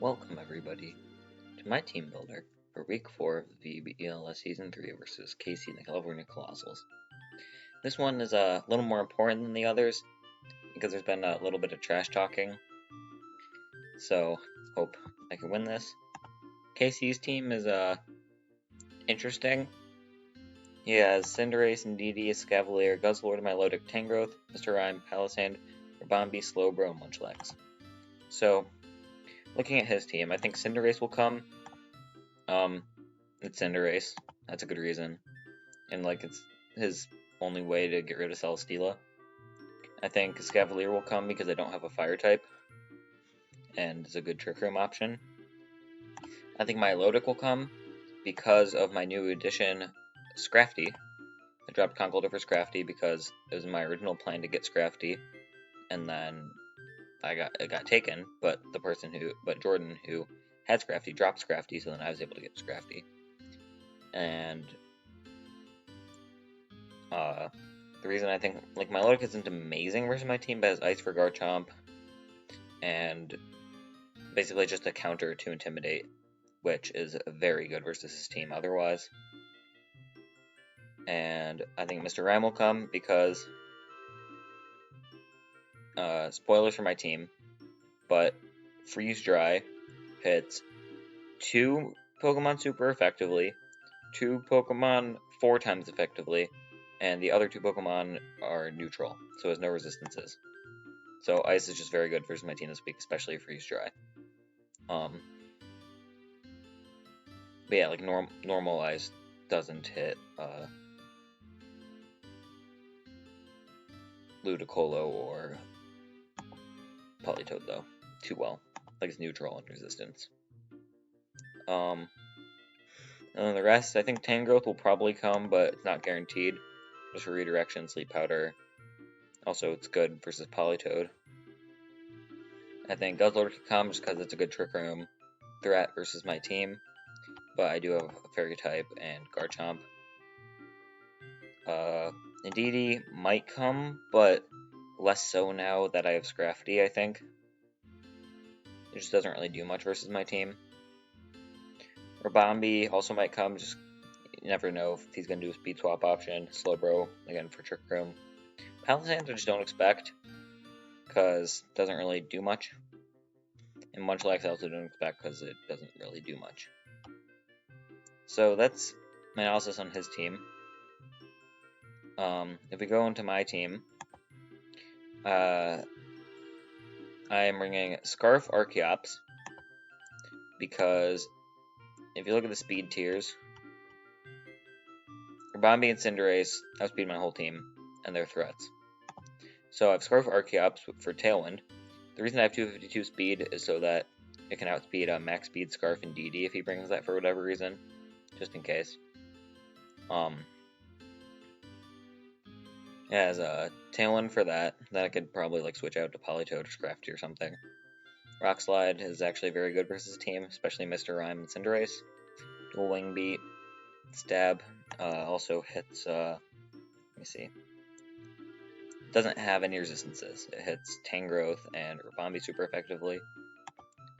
Welcome everybody to my team builder for week 4 of the VBL-S Season 3 versus KC and the California Coalossals. This one is a little more important than the others because there's been a little bit of trash talking, so hope I can win this. KC's team is interesting. He has Cinderace and DD, Scavalier, Guzzlord, Milotic, Tangrowth, Mr. Rhyme, Palisand, Rabombi, Slowbro, and Munchlax. So, looking at his team, I think Cinderace will come. It's Cinderace. That's a good reason. And, it's his only way to get rid of Celesteela. I think Scavalier will come because I don't have a fire type. And it's a good Trick Room option. I think Milotic will come because of my new addition, Scrafty. I dropped Conkeldurr for Scrafty because it was my original plan to get Scrafty. And then it got taken, but Jordan, who had Scrafty, dropped Scrafty, so then I was able to get Scrafty. And the reason I think Milotic isn't amazing versus my team, but has Ice for Garchomp, and basically just a counter to Intimidate, which is very good versus his team otherwise. And I think Mr. Rhyme will come because spoilers for my team, but Freeze Dry hits 2 Pokemon super effectively, 2 Pokemon 4 times effectively, and the other 2 Pokemon are neutral, so it has no resistances. So Ice is just very good versus my team this week, especially Freeze Dry. But yeah, normal Ice doesn't hit Ludicolo or Politoed though too well. It's neutral and resistance. And then the rest, I think Tangrowth will probably come, but it's not guaranteed. Just for redirection, Sleep Powder. Also, it's good versus Politoed. I think Guzzlord could come just because it's a good Trick Room threat versus my team. But I do have a Fairy type and Garchomp. Indeedee might come, but less so now that I have Scrafty, I think. It just doesn't really do much versus my team. Rabombi also might come, just you never know if he's going to do a speed swap option. Slowbro, again, for Trick Room. Palisand I just don't expect, because it doesn't really do much. And Munchlax I also don't expect, because it doesn't really do much. So that's my analysis on his team. If we go into my team, I am bringing Scarfcheops because if you look at the speed tiers, Rabombi and Cinderace outspeed my whole team and their threats. So I have Scarfcheops for Tailwind. The reason I have 252 speed is so that it can outspeed max speed Scarf and DD if he brings that for whatever reason, just in case. It has a Tailwind for that. Then I could probably switch out to Politoed or Scrafty or something. Rock Slide is actually very good versus team, especially Mr. Rhyme and Cinderace. Dual Wing Beat, Stab also hits. Let me see. It doesn't have any resistances. It hits Tangrowth and Rabombi super effectively,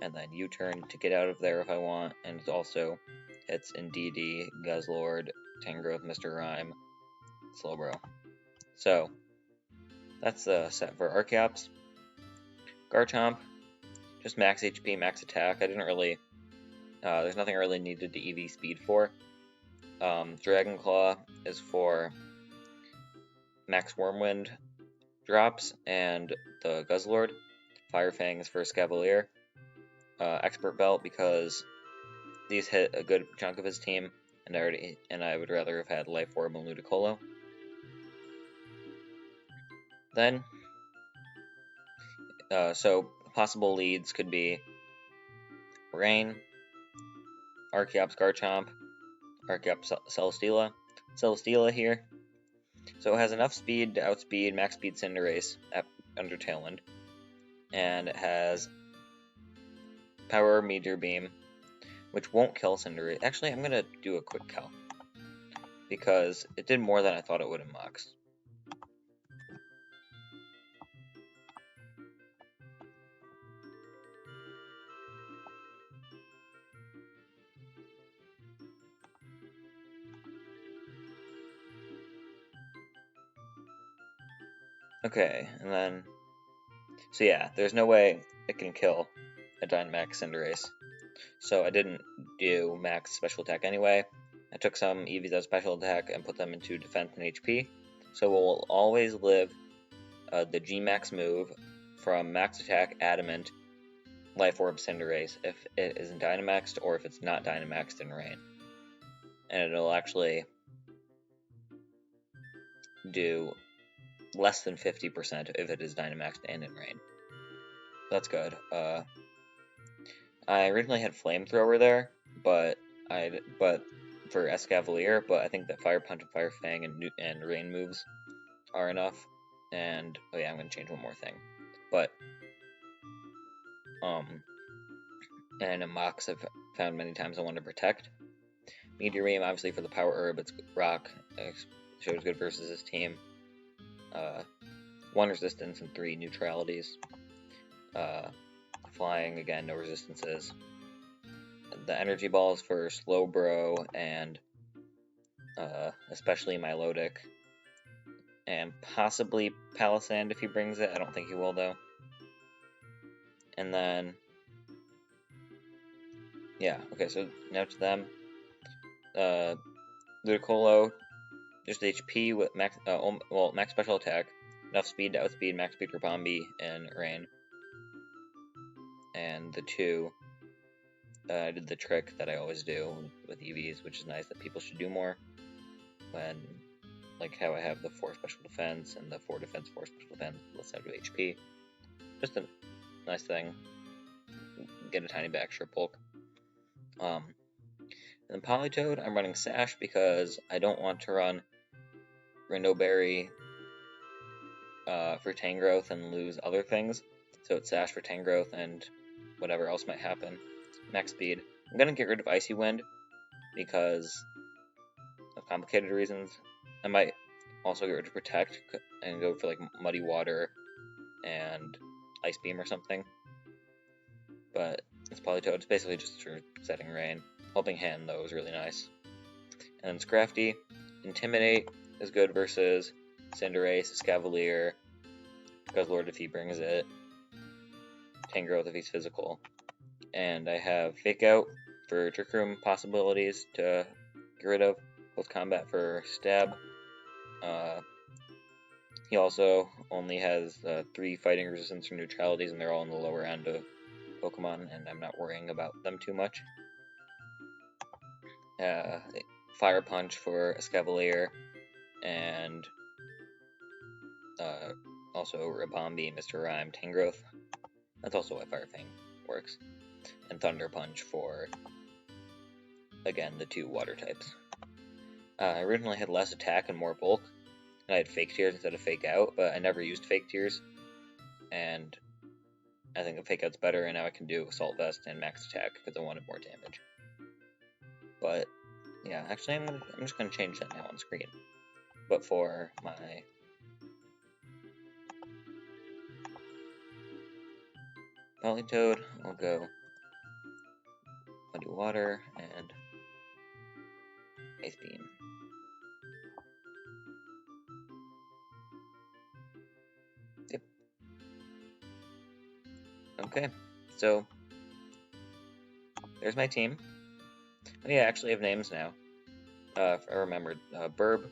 and then U-turn to get out of there if I want. And it also hits Indeedee, Guzzlord, Tangrowth, Mr. Rhyme, Slowbro. So, that's the set for Archeops. Garchomp, just max HP, max attack. I didn't really, there's nothing I really needed to EV speed for. Dragon Claw is for max Wormwind drops and the Guzzlord. Fire Fang is for Scavalier. Expert Belt because these hit a good chunk of his team, and I would rather have had Life Orb and Ludicolo. Then, so possible leads could be Rain, Archeops Garchomp, Archeops Celesteela here. So it has enough speed to outspeed max speed Cinderace under Tailwind, and it has Power Meteor Beam, which won't kill Cinderace. Actually, I'm gonna do a quick calc because it did more than I thought it would in Mox. Okay, and then... So yeah, there's no way it can kill a Dynamax Cinderace. So I didn't do max special attack anyway. I took some EVs out of special attack and put them into defense and HP. So we'll always live the G-Max move from max attack, adamant, life orb Cinderace if it isn't Dynamaxed or if it's not Dynamaxed in rain. And it'll actually do less than 50% if it is Dynamaxed and in rain. That's good. I originally had Flamethrower there, but for Escavalier, but I think that Fire Punch and Fire Fang and Rain moves are enough. And oh yeah, I'm gonna change one more thing. But and in Mox I've found many times I want to protect. Meteorine, obviously for the power herb, it's rock. It shows good versus this team. 1 resistance and 3 neutralities. Flying, again, no resistances. The energy balls for Slowbro and especially Milotic. And possibly Palisand if he brings it. I don't think he will, though. And then... yeah, okay, so now to them. Ludicolo, just HP with max, max special attack. Enough speed to outspeed Max Speed Rabombi in rain. And the 2, I did the trick that I always do with EVs, which is nice that people should do more. When, like how I have the 4 special defense and the 4 defense, 4 special defense, let's have 2 HP. Just a nice thing. Get a tiny bit extra bulk. And then Politoed, I'm running Sash because I don't want to run Rindoberry for Tangrowth and lose other things. So it's Sash for Tangrowth and whatever else might happen. Max speed. I'm going to get rid of Icy Wind because of complicated reasons. I might also get rid of Protect and go for like Muddy Water and Ice Beam or something. But it's Politoed. It's basically just for setting rain. Helping Hand, though, is really nice. And then Scrafty. Intimidate is good versus Cinderace, Escavalier, Guzzlord if he brings it, Tangrowth if he's physical. And I have Fake Out for Trick Room possibilities to get rid of. Post Combat for Stab. He also only has 3 fighting resistance or neutralities, and they're all in the lower end of Pokemon, and I'm not worrying about them too much. Fire Punch for Escavalier, and also Rabombi, Mr. Rhyme, Tangrowth. That's also why Fire Fang works. And Thunder Punch for, again, the 2 water types. I originally had less attack and more bulk, and I had Fake Tears instead of Fake Out, but I never used Fake Tears, and I think the Fake Out's better, and now I can do Assault Vest and Max Attack because I wanted more damage. But yeah, actually I'm just gonna change that now on screen. But for my Politoed, I'll go Muddy Water and Ice Beam. Yep. Okay, so there's my team. Oh yeah, I actually have names now. I remembered. Burb.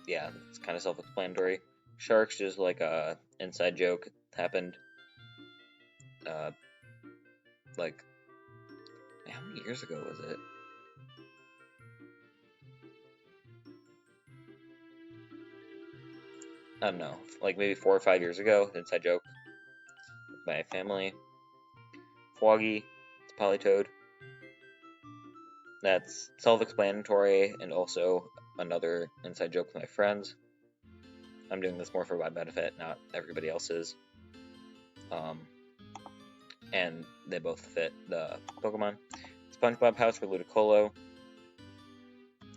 Yeah, it's kind of self-explanatory. Sharks, just like a inside joke happened. Like, how many years ago was it? I don't know, like maybe 4 or 5 years ago. Inside joke with my family. Foggy, it's Politoed. That's self-explanatory and also another inside joke with my friends. I'm doing this more for my benefit, not everybody else's. And they both fit the Pokemon. SpongeBob House for Ludicolo.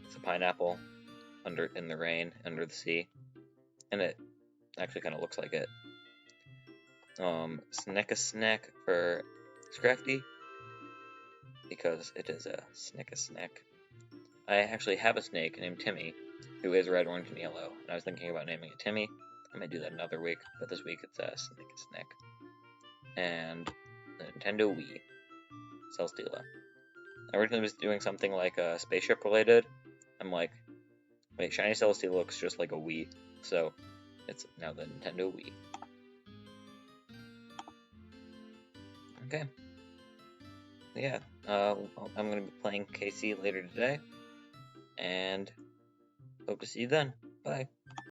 It's a pineapple in the rain, under the sea. And it actually kind of looks like it. Snack for Scrafty, because it is a Snack. I actually have a snake named Timmy, who is red, orange, and yellow. And I was thinking about naming it Timmy. I might do that another week, but this week it's Snick. And the Nintendo Wii. Celesteela. I originally was doing something like spaceship related. I'm like, wait, Shiny Celesteela looks just like a Wii, so it's now the Nintendo Wii. Okay. Yeah, I'm going to be playing KC later today, and hope to see you then. Bye.